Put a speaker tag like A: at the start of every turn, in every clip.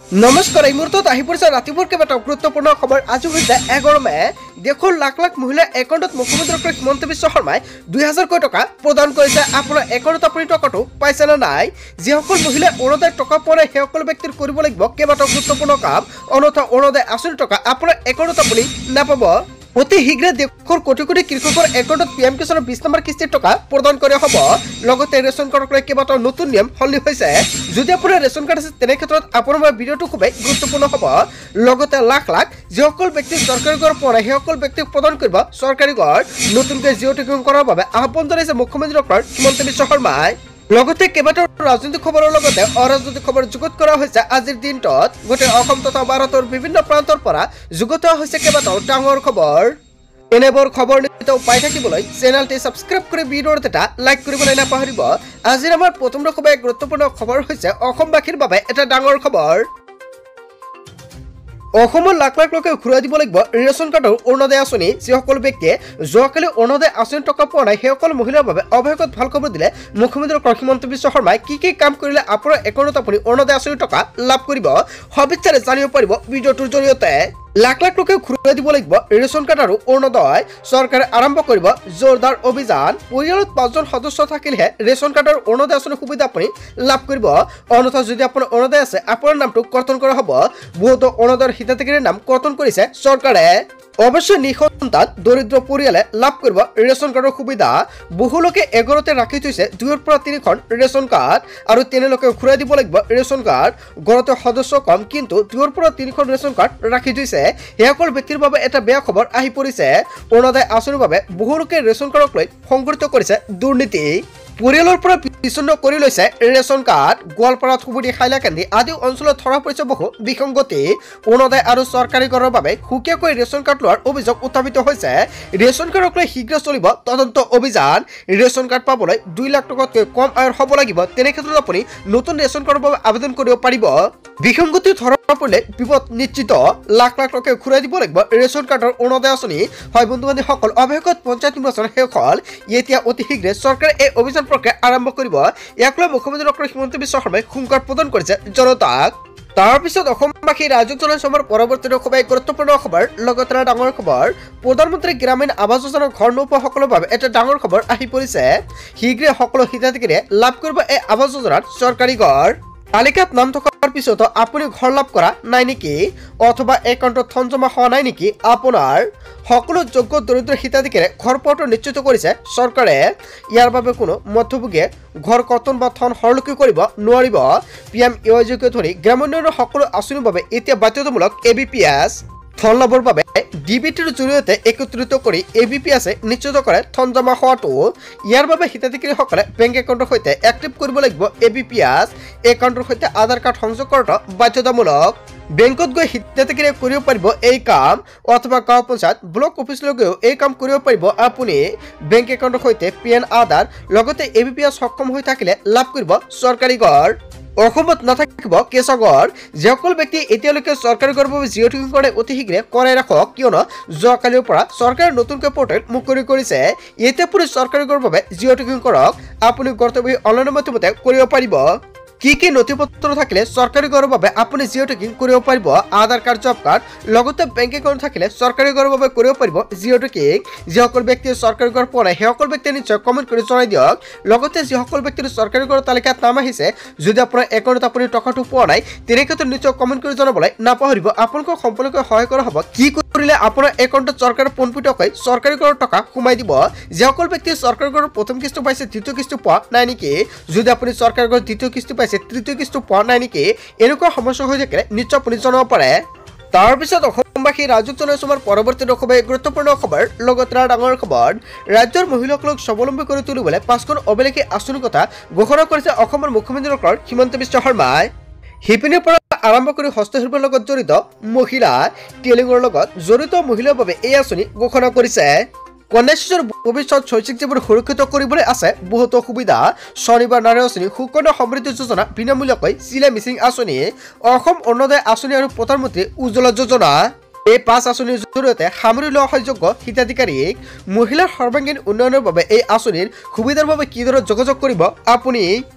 A: নমস্কাৰ এই মুহূৰ্তত আহি পৰিছে ৰাতিপুৱাৰ কেইবাটাও গুৰুত্বপূৰ্ণ খবৰ। আজি হৈছে 11 মে। দেশৰ লাখ লাখ মহিলাৰ একাউণ্টত মুখ্যমন্ত্ৰী ডক্টৰ হিমন্ত বিশ্ব শৰ্মাই 2000 কোটি টকা প্ৰদান কৰিছে। আপোনাৰ একাউণ্টত আপুনি টকাটো পাইছে নে নাই? যিসকল মহিলাই অৰুণোদয় টকা পোৱা নাই সেইসকল ব্যক্তিৰ কৰিব লাগিব কেইবাটাও গুৰুত্বপূৰ্ণ কাম, অন্যথা অৰুণোদয় আঁচনিৰ টকা আপোনাৰ একাউণ্টত আপুনি নাপাব। অতি শীঘ্ৰে দেশৰ কোটি কোটি কৃষকৰ একাউণ্টত PM কিষাণৰ 20 নম্বৰ কিস্তিৰ টকা প্ৰদান কৰা হ'ব। লগতে ৰেচন কাৰ্ডক লৈ কেইবাটাও নতুন নিয়ম সলনি হৈছে। যদি আপোনাৰ ৰেচন কাৰ্ড আছে তেনে ক্ষেত্ৰত আপোনাৰ বাবে ভিডিঅ'টো খুবেই গুৰুত্বপূৰ্ণ হ'ব। লগতে লাখ লাখ যিসকল ব্যক্তি চৰকাৰী ঘৰ পোৱা নাই সেইসকল ব্যক্তিক প্ৰদান কৰিব চৰকাৰী ঘৰ। নতুনকৈ জিঅ' টেকিং কৰাৰ বাবে আহ্বান জনাইছে মুখ্যমন্ত্ৰী ডক্টৰ হিমন্ত বিশ্ব শৰ্মাই। লগতে কেইবাটাও ৰাজনৈতিক খবৰৰ লগতে অৰাজনৈতিক খবৰ যুগুত কৰা হৈছে। আজিৰ দিনটোত গোটেই অসম তথা ভাৰতৰ বিভিন্ন প্ৰান্তৰ পৰা যুগুত হৈছে কেইবাটাও ডাঙৰ খবৰ। এনেবোৰ খবৰ নিতৌ পাই থাকিবলৈ চেনেলটি সাবস্ক্ৰাইব কৰি ভিডিঅ'ত এটা লাইক কৰিবলৈ নাপাহৰিব। আজিৰ আমাৰ প্ৰথম খুবেই গুৰুত্বপূৰ্ণ খবৰ হৈছে অসমবাসীৰ বাবে এটা ডাঙৰ খবৰ। অসমৰ লাখ লাখ লোকে ঘূৰাই দিব লাগিব ৰেচন কাৰ্ডৰ অৰুণোদয় আঁচনি। যিসকল ব্যক্তিয়ে যোৱাকালি অৰুণোদয় আঁচনিৰ টকা পোৱা নাই সেইসকল মহিলাৰ বাবে অৱশেষত ভাল খবৰ দিলে মুখ্যমন্ত্ৰী ডক্টৰ হিমন্ত বিশ্ব শৰ্মাই। কি কাম কৰিলে আপোনাৰ একাউণ্টত আপুনি অৰুণোদয় আঁচনিৰ টকা লাভ কৰিব সবিস্তাৰে জানিব পাৰিব ভিডিঅ'টোৰ জৰিয়তে। লাখ লাখ লোকে ঘূৰাই দিব লাগিব ৰেচন কাৰ্ড আৰু অৰুণোদয়। চৰকাৰে আৰম্ভ কৰিব জোৰদাৰ অভিযান। পৰিয়ালত 5 জন সদস্য থাকিলেহে ৰেচন কাৰ্ডৰ অৰুণোদয় আঁচনিৰ সুবিধা আপুনি লাভ কৰিব। অন্যথা যদি আপোনাৰ অৰুণোদয় আছে আপোনাৰ নামটো কৰ্তন কৰা হ'ব। বহুতো অৰুণোদয়ৰ হিতাধিকাৰীৰ নাম কৰ্তন কৰিছে চৰকাৰে। অৱশ্যে নিঃসন্তান দৰিদ্ৰ পৰিয়ালে লাভ কৰিব ৰেচন কাৰ্ডৰ সুবিধা। বহু লোকে এঘৰতে ৰাখি থৈছে 2 পৰা 3খন ৰেচন কাৰ্ড আৰু তেওঁলোকে ঘূৰাই দিব লাগিব ৰেচন কাৰ্ড। ঘৰতে সদস্য কম কিন্তু 2 পৰা 3খন ৰেচন কাৰ্ড ৰাখি থৈছে। সেইসকল ব্যক্তিৰ বাবে এটা বেয়া খবৰ আহি পৰিছে। অৰুণোদয় আঁচনিৰ বাবে বহু লোকে ৰেচন কাৰ্ডক লৈ সংঘটিত কৰিছে দুৰ্নীতি। পৰিয়ালৰ পৰা বিচ্ছিন্ন কৰি লৈছে ৰেচন কাৰ্ড। গোৱালপাৰা, ধুবুৰী, হাইলাকান্দি আদি অঞ্চলত ধৰা পৰিছে বহু বিসংগতি। অৰুণোদয় আৰু চৰকাৰী ঘৰৰ বাবে সুকীয়াকৈ ৰেচন কাৰ্ড লোৱাৰ অভিযোগ উত্থাপিত হৈছে। ৰেচন কাৰ্ডক লৈ শীঘ্ৰে চলিব তদন্ত অভিযান। ৰেচন কাৰ্ড পাবলৈ 2 লাখ টকাতকৈ কম আয়ৰ হ'ব লাগিব। তেনে ক্ষেত্ৰত আপুনি নতুন ৰেচন কাৰ্ডৰ বাবে আবেদন কৰিব পাৰিব। বিসংগতি ধৰা পৰিলে বিপদ নিশ্চিত। লাখ লাখ লোকে ঘূৰাই দিব লাগিব ৰেচন কাৰ্ডৰ অৰুণোদয় আঁচনি। হয় বন্ধু বান্ধৱীসকল, অৱশেষত পঞ্চায়ত নিৰ্বাচন শেষ হ'ল। এতিয়া অতি শীঘ্ৰে চৰকাৰে এই অভিযান প্ৰক্ৰিয়া আৰম্ভ কৰিব। ইয়াক লৈ মুখ্যমন্ত্ৰী ডক্টৰ হিমন্ত বিশ্ব শৰ্মাই হুংকাৰ প্ৰদান কৰিছে জনতাক। তাৰ পিছত অসমবাসী ৰাজক জনাইছে আমাৰ পৰৱৰ্তী খুবেই গুৰুত্বপূৰ্ণ খবৰ। লগতে ডাঙৰ খবৰ, প্ৰধানমন্ত্ৰী গ্ৰামীণ আৱাস যোজনাৰ ঘৰ নোপোৱাসকলৰ বাবে এটা ডাঙৰ খবৰ আহি পৰিছে। শীঘ্ৰে সকলো হিতাধিকাৰীয়ে লাভ কৰিব এই আৱাস যোজনাৰ চৰকাৰী ঘৰ। তালিকাত নাম থকাৰ পিছতো আপুনি ঘৰ লাভ কৰা নাই নেকি? অথবা একাউণ্টত ধন জমা হোৱা নাই নেকি? আপোনাৰ সকলো যোগ্য দৰিদ্ৰ হিতাধিকাৰীয়ে ঘৰ পোৱাটো নিশ্চিত কৰিছে চৰকাৰে। ইয়াৰ বাবে কোনো মধ্যভোগীয়ে ঘৰ কৰ্তন বা ধন সৰলকি কৰিব নোৱাৰিব। PM-AYJকে ধৰি গ্ৰামোন্নয়নৰ সকলো আঁচনিৰ বাবে এতিয়া বাধ্যতামূলক ABPS। ধন লাভৰ বাবে DBTৰ জৰিয়তে একত্ৰিত কৰি ABPS নিশ্চিত কৰে ধন জমা হোৱাটো। ইয়াৰ বাবে হিতাধিকাৰীসকলে বেংক একাউণ্টৰ সৈতে এক্টিভ কৰিব লাগিব ABPS। একাউণ্টৰ সৈতে আধাৰ কাৰ্ড সংযোগ কৰাটো বাধ্যতামূলক। বেংকত গৈ হিতাধিকাৰীয়ে কৰিব পাৰিব এই কাম, অথবা গাঁও পঞ্চায়ত ব্লক অফিচলৈ গৈও এই কাম কৰিব পাৰিব আপুনি। বেংক একাউণ্টৰ সৈতে PN আধাৰ লগতে ABPS সক্ষম হৈ থাকিলে লাভ কৰিব চৰকাৰী ঘৰ। অসমত নাথাকিব কেঁচা ঘৰ। যিসকল ব্যক্তি এতিয়ালৈকে চৰকাৰী ঘৰৰ বাবে জিঅ' টেকিং কৰে অতি শীঘ্ৰে কৰাই ৰাখক, কিয়নো যোৱাকালিৰ পৰা চৰকাৰে নতুনকৈ পৰ্টেল মুকলি কৰিছে। এতিয়া পুৰি চৰকাৰী ঘৰৰ বাবে জিঅ' টেকিং কৰক। আপুনি ঘৰতে বহি অনলাইনৰ মাধ্যমতে কৰিব পাৰিব। কি নথি পত্ৰ থাকিলে চৰকাৰী ঘৰৰ বাবে আপুনি জিঅ' টেকিং কৰিব পাৰিব? আধাৰ কাৰ্ড, জব কাৰ্ড লগতে বেংক একাউণ্ট থাকিলে চৰকাৰী ঘৰৰ বাবে কৰিব পাৰিব জিঅ' টেকিং। যিসকল ব্যক্তিয়ে চৰকাৰী ঘৰ পোৱা নাই সেইসকল ব্যক্তিয়ে নিশ্চয় কমেণ্ট কৰি জনাই দিয়ক। লগতে যিসকল ব্যক্তিৰ চৰকাৰী ঘৰৰ তালিকাত নাম আহিছে, যদি আপোনাৰ একাউণ্টত আপুনি টকাটো পোৱা নাই তেনে ক্ষেত্ৰত নিশ্চয় কমেণ্ট কৰি জনাবলৈ নাপাহৰিব। আপোনালোকক সম্পূৰ্ণকৈ সহায় কৰা হ'ব। কি কৰিলে আপোনাৰ একাউণ্টত চৰকাৰে পোনপটীয়াকৈ চৰকাৰী ঘৰৰ টকা সোমাই দিব? যিসকল ব্যক্তিয়ে চৰকাৰী ঘৰৰ প্ৰথম কিস্তি পাইছে দ্বিতীয় কিস্তি পোৱা নাই নেকি? যদি আপুনি চৰকাৰী ঘৰৰ দ্বিতীয় কিস্তি পাইছে তৃতীয় কিস্তি পোৱা নাই নেকি? এনেকুৱা সমস্যা হৈ থাকিলে নিশ্চয় আপুনি জনাব পাৰে। তাৰপিছত অসমবাসী ৰাজক জনাইছো আমাৰ পৰৱৰ্তী খুবেই গুৰুত্বপূৰ্ণ খবৰ। লগতে ডাঙৰ খবৰ, ৰাজ্যৰ মহিলাসকলক স্বাৱলম্বী কৰি তুলিবলৈ 5খন অভিলেখী আঁচনিৰ কথা ঘোষণা কৰিছে অসমৰ মুখ্যমন্ত্ৰী ডক্টৰ হিমন্ত বিশ্ব শৰ্মাই। শিপিনীৰ পৰা আৰম্ভ কৰি হস্তশিল্পৰ লগত জড়িত মহিলা, টেইলিঙৰ লগত জড়িত মহিলাৰ বাবে এই আঁচনি ঘোষণা কৰিছে। কন্যা শিশুৰ ভৱিষ্যত শৈক্ষিক জীৱন সুৰক্ষিত কৰিবলৈ আছে বহুতো সুবিধা। শনিবাৰ নাৰী আঁচনি, সুকন্যা সমৃদ্ধি যোজনা, বিনামূলীয়াকৈ চিলাই মেচিন আঁচনি, অসম অৰুণোদয় আঁচনি আৰু প্ৰধানমন্ত্ৰী উজ্জ্বলা যোজনা। এই 5 আঁচনিৰ জৰিয়তে সামৰি লোৱা হয় যোগ্য হিতাধিকাৰীক। মহিলাৰ সৰ্বাংগীন উন্নয়নৰ বাবে এই আঁচনিৰ সুবিধাৰ বাবে কিদৰে যোগাযোগ কৰিব আপুনি?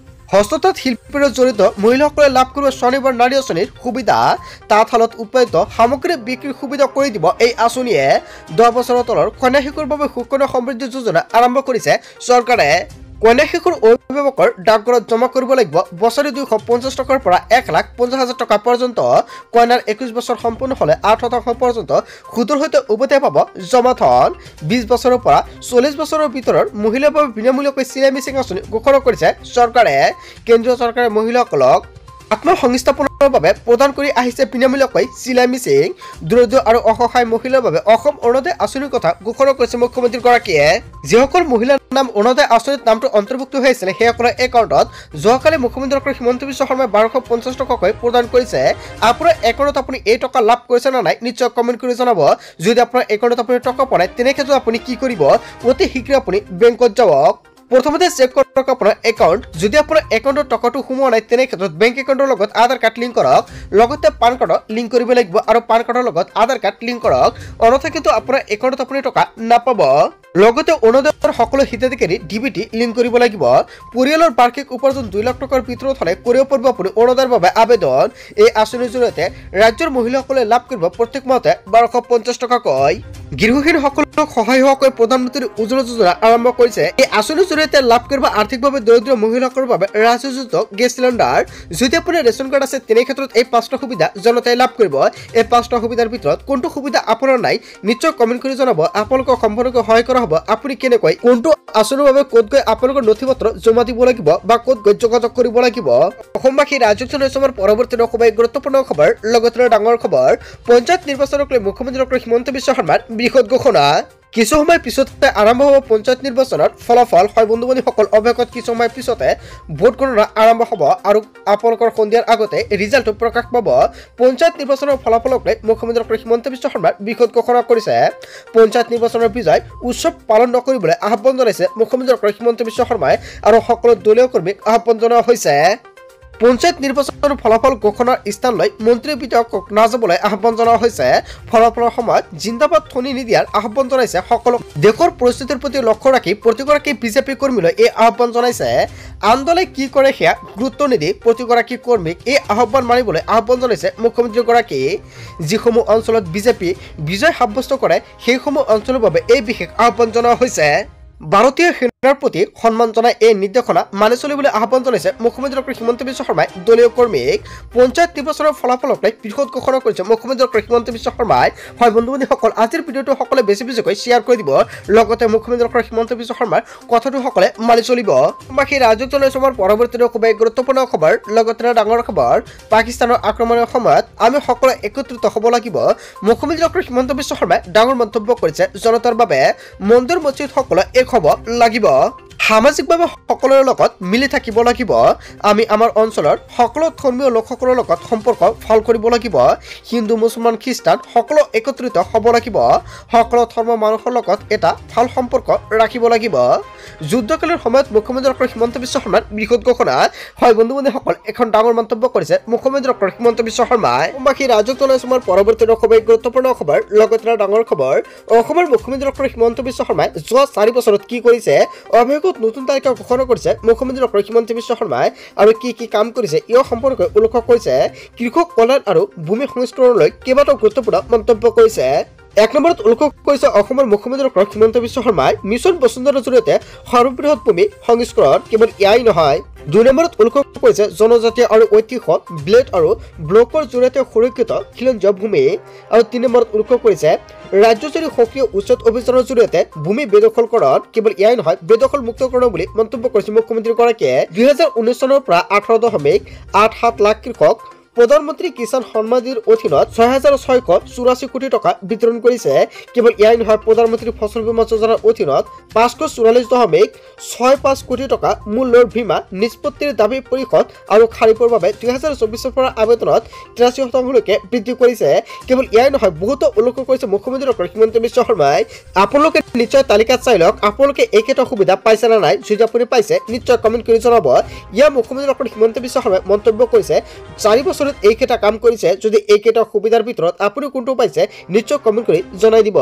A: হস্ততাঁত শিল্পীৰ জড়িত মহিলাসকলে লাভ কৰিব স্বনিৰ্ভৰ নাৰী আঁচনিৰ সুবিধা তাঁতশালত উৎপাদিত সামগ্ৰী বিক্ৰীৰ সুবিধা কৰি দিব এই আঁচনিয়ে 10 বছৰৰ তলৰ কন্যা শিশুৰ বাবে সুকন্যা সমৃদ্ধি যোজনা আৰম্ভ কৰিছে চৰকাৰে কন্যা শিশুৰ অভিভাৱকৰ ডাকঘৰত জমা কৰিব লাগিব বছৰি 250 টকাৰ পৰা 1,50,000 টকা পৰ্যন্ত কন্যাৰ 21 বছৰ সম্পূৰ্ণ হলে 8% পৰ্যন্ত সুদৰ সৈতে উভতাই পাব জমা ধন 20 বছৰৰ পৰা 40 বছৰৰ ভিতৰৰ মহিলাৰ বাবে বিনামূলীয়াকৈ চিলাই মেচিন আঁচনি ঘোষণা কৰিছে চৰকাৰে কেন্দ্ৰীয় চৰকাৰে মহিলাসকলক আত্মসংস্থাপনৰ বাবে প্ৰদান কৰি আহিছে বিনামূলীয়াকৈ চিলাই মেচিন দৰিদ্ৰ আৰু অসহায় মহিলাৰ বাবে অসম অৰুণোদয় আঁচনিৰ কথা ঘোষণা কৰিছে মুখ্যমন্ত্ৰীগৰাকীয়ে যিসকল মহিলাৰ নাম অৰুণোদয় আঁচনিত নামটো অন্তৰ্ভুক্ত হৈ আছিল সেইসকলৰ একাউণ্টত যোৱাকালি মুখ্যমন্ত্ৰী ডক্টৰ হিমন্ত বিশ্ব শৰ্মাই 1250 টকাকৈ প্ৰদান কৰিছে আপোনাৰ একাউণ্টত আপুনি এই টকা লাভ কৰিছে নে নাই নিশ্চয় কমেণ্ট কৰি জনাব যদি আপোনাৰ একাউণ্টত আপুনি টকা পোৱা নাই তেনেক্ষেত্ৰত আপুনি কি কৰিব অতি শীঘ্ৰে আপুনি বেংকত যাওক প্ৰথমতে চেক কৰক আপোনাৰ একাউণ্ট যদি আপোনাৰ একাউণ্টত টকাটো সোমোৱা নাই তেনে ক্ষেত্ৰত বেংক একাউণ্টৰ লগত আধাৰ কাৰ্ড লিংক কৰক লগতে পান কাৰ্ডৰ লিংক কৰিব লাগিব আৰু পান কাৰ্ডৰ লগত আধাৰ কাৰ্ড লিংক কৰক অন্যথা কিন্তু আপোনাৰ একাউণ্টত আপুনি টকা নাপাব লগতে অৰুণোদয়ৰ সকলো হিতাধিকাৰী ডিবিটি লিংক কৰিব লাগিব পৰিয়ালৰ বাৰ্ষিক উপাৰ্জন 2 লাখ টকাৰ ভিতৰত হলে কৰিব পাৰিব আপুনি অৰুণোদয়ৰ বাবে আবেদন এই আঁচনিৰ জৰিয়তে ৰাজ্যৰ মহিলাসকলে লাভ কৰিব প্ৰত্যেক মাহতে 1250 টকাকৈ গৃহহীনসকলক সহায় হোৱাকৈ প্ৰধানমন্ত্ৰী উজ্জ্বলা যোজনা আৰম্ভ কৰিছে এই আঁচনিৰ জৰিয়তে লাভ কৰিব আৰ্থিকভাৱে দৰিদ্ৰ মহিলাসকলৰ বাবে ৰাজহুত গেছ চিলিণ্ডাৰ যদি আপোনাৰ ৰেচন কাৰ্ড আছে তেনে ক্ষেত্ৰত এই 5টা সুবিধা জনতাই লাভ কৰিব এই 5টা সুবিধাৰ ভিতৰত কোনটো সুবিধা আপোনাৰ নাই নিশ্চয় কমেণ্ট কৰি জনাব আপোনালোকক সম্পূৰ্ণকৈ সহায় কৰা হ'ব আপুনি কেনেকৈ কোনটো আঁচনিৰ বাবে ক'ত গৈ আপোনালোকৰ নথিপত্ৰ জমা দিব লাগিব বা ক'ত গৈ যোগাযোগ কৰিব লাগিব অসমবাসী ৰাজ্যখনৰ সময়ৰ পৰৱৰ্তী খুবেই গুৰুত্বপূৰ্ণ খবৰ লগতে ডাঙৰ খবৰ পঞ্চায়ত নিৰ্বাচনক লৈ মুখ্যমন্ত্ৰী ডক্টৰ হিমন্ত বিশ্ব শৰ্মাৰ বৃহৎ ঘোষণা কিছু সময় পিছতে আৰম্ভ হ'ব পঞ্চায়ত নিৰ্বাচনৰ ফলাফল হয় বন্ধু-বান্ধৱীসকল অৱশেষত কিছু সময় পিছতে ভোট গণনা আৰম্ভ হ'ব আৰু আপোনালোকৰ সন্ধিয়াৰ আগতে ৰিজাল্টটো প্ৰকাশ পাব পঞ্চায়ত নিৰ্বাচনৰ ফলাফলক লৈ মুখ্যমন্ত্ৰী ডক্টৰ হিমন্ত বিশ্ব শৰ্মাৰ বৃহৎ ঘোষণা কৰিছে পঞ্চায়ত নিৰ্বাচনৰ বিজয় উৎসৱ পালন নকৰিবলৈ আহ্বান জনাইছে মুখ্যমন্ত্ৰী ডক্টৰ হিমন্ত বিশ্ব শৰ্মাই আৰু সকলো দলীয় কৰ্মীক আহ্বান জনোৱা হৈছে পঞ্চায়ত নিৰ্বাচনৰ ফলাফল ঘোষণাৰ স্থানলৈ মন্ত্ৰী বিধায়কক নাযাবলৈ আহ্বান জনোৱা হৈছে ফলাফলৰ সময়ত জিন্দাবাদ ধ্বনি নিদিয়াৰ আহ্বান জনাইছে সকলো দেশৰ পৰিস্থিতিৰ প্ৰতি লক্ষ্য ৰাখি প্ৰতিগৰাকী বিজেপি কৰ্মীলৈ এই আহ্বান জনাইছে আন দলে কি কৰে সেয়া গুৰুত্ব নিদি প্ৰতিগৰাকী কৰ্মীক এই আহ্বান মানিবলৈ আহ্বান জনাইছে মুখ্যমন্ত্ৰীগৰাকী যিসমূহ অঞ্চলত বিজেপি বিজয় সাব্যস্ত কৰে সেইসমূহ অঞ্চলৰ বাবে এই বিশেষ আহ্বান জনোৱা হৈছে ভাৰতীয় সেনাৰ প্ৰতি সন্মান জনাই এই নিৰ্দেশনা মানি চলিবলৈ আহ্বান জনাইছে মুখ্যমন্ত্ৰী ডক্টৰ হিমন্ত বিশ্ব শৰ্মাই দলীয় কৰ্মীক পঞ্চায়ত নিৰ্বাচনৰ ফলাফলক লৈ বৃহৎ ঘোষণা কৰিছে মুখ্যমন্ত্ৰী ডক্টৰ হিমন্ত বিশ্ব শৰ্মাই হয় বন্ধু-বান্ধৱীসকল আজিৰ ভিডিঅ'টো সকলোৱে বেছিকৈ শ্বেয়াৰ কৰি দিব লগতে মুখ্যমন্ত্ৰী ডক্টৰ হিমন্ত বিশ্ব শৰ্মাৰ কথাটো সকলোৱে মানি চলিব বাকী ৰাজ্যখনৰ সময়ৰ পৰৱৰ্তী খুবেই গুৰুত্বপূৰ্ণ খবৰ লগতে ডাঙৰ খবৰ পাকিস্তানৰ আক্ৰমণৰ সময়ত আমি সকলোৱে একত্ৰিত হ'ব লাগিব মুখ্যমন্ত্ৰী ডক্টৰ হিমন্ত বিশ্ব শৰ্মাই ডাঙৰ মন্তব্য কৰিছে জনতাৰ বাবে মন্দিৰ মছজিদ সকলোৱে হ'ব লাগিব সামাজিকভাৱে সকলোৰে লগত মিলি থাকিব লাগিব আমি আমাৰ অঞ্চলৰ সকলো ধৰ্মীয় লোকসকলৰ লগত সম্পৰ্ক ভাল কৰিব লাগিব হিন্দু মুছলমান খ্ৰীষ্টান সকলো একত্ৰিত হ'ব লাগিব সকলো ধৰ্মৰ মানুহৰ লগত এটা ভাল সম্পৰ্ক ৰাখিব লাগিব যুদ্ধকালীন সময়ত মুখ্যমন্ত্ৰী ডক্টৰ হিমন্ত বিশ্ব শৰ্মাৰ বৃহৎ ঘোষণা হয় বন্ধু-বান্ধৱীসকল এখন ডাঙৰ মন্তব্য কৰিছে মুখ্যমন্ত্ৰী ডক্টৰ হিমন্ত বিশ্ব শৰ্মাই বাকী ৰাজ্যখনৰ সময়ৰ পৰৱৰ্তী খুবেই গুৰুত্বপূৰ্ণ খবৰ লগতে ডাঙৰ খবৰ অসমৰ মুখ্যমন্ত্ৰী ডক্টৰ হিমন্ত বিশ্ব শৰ্মাই যোৱা 4 বছৰত কি কৰিছে অভিযোগত নতুন তাৰিখ ঘোষণা কৰিছে মুখ্যমন্ত্ৰী ডক্টৰ হিমন্ত বিশ্ব শৰ্মাই আৰু কি কাম কৰিছে ইয়াৰ সম্পৰ্কে উল্লেখ কৰিছে কৃষক কল্যাণ আৰু ভূমি সংস্কৰণলৈ কেইবাটাও গুৰুত্বপূৰ্ণ মন্তব্য কৰিছে এক নম্বৰত উল্লেখ কৰিছে অসমৰ মুখ্যমন্ত্ৰী ডক্টৰ হিমন্ত বিশ্ব শৰ্মাই মিছন বসুন্ধৰাৰ জৰিয়তে সৰ্ববৃহৎ ভূমি সংস্কৰণ কেৱল ইয়াই নহয় 2 নম্বৰত উল্লেখ কৰিছে জনজাতীয় আৰু ঐতিহ্য ব্লেড আৰু ব্লকৰ জৰিয়তে সুৰক্ষিত খিলঞ্জীয়া ভূমি আৰু 3 নম্বৰত উল্লেখ কৰিছে ৰাজ্যজুৰি সক্ৰিয় উচ্ছেদ অভিযানৰ জৰিয়তে ভূমি বেদখলকৰণ কেৱল ইয়াই নহয় বেদখল মুক্তকৰণ বুলি মন্তব্য কৰিছে মুখ্যমন্ত্ৰীগৰাকীয়ে 2019 চনৰ পৰা 18.87 লাখ কৃষক প্ৰধানমন্ত্ৰী কিষাণ সন্মান নিধিৰ অধীনত 6,684 কোটি টকা বিতৰণ কৰিছে কেৱল ইয়াই নহয় প্ৰধানমন্ত্ৰী ফসল বীমা যোজনাৰ অধীনত 544.65 কোটি টকা মূল্যৰ বীমা নিষ্পত্তিৰ দাবী পৰিশোধ আৰু খাৰিপৰ বাবে 2024 পৰা আবেদনত 83% লৈকে বৃদ্ধি কৰিছে কেৱল ইয়াই নহয় বহুতো উল্লেখ কৰিছে মুখ্যমন্ত্ৰী ডক্টৰ হিমন্ত বিশ্ব শৰ্মাই আপোনালোকে নিশ্চয় তালিকাত চাই লওক আপোনালোকে এইকেইটা সুবিধা পাইছে নে নাই যদি আপুনি পাইছে নিশ্চয় কমেণ্ট কৰি জনাব ইয়াৰ মুখ্যমন্ত্ৰী ডক্টৰ হিমন্ত বিশ্ব শৰ্মাই মন্তব্য কৰিছে 4 বছৰত এইকেইটা কাম কৰিছে যদি এইকেইটা সুবিধাৰ ভিতৰত আপুনি কোনটো পাইছে নিশ্চয় কমেণ্ট কৰি জনাই দিব।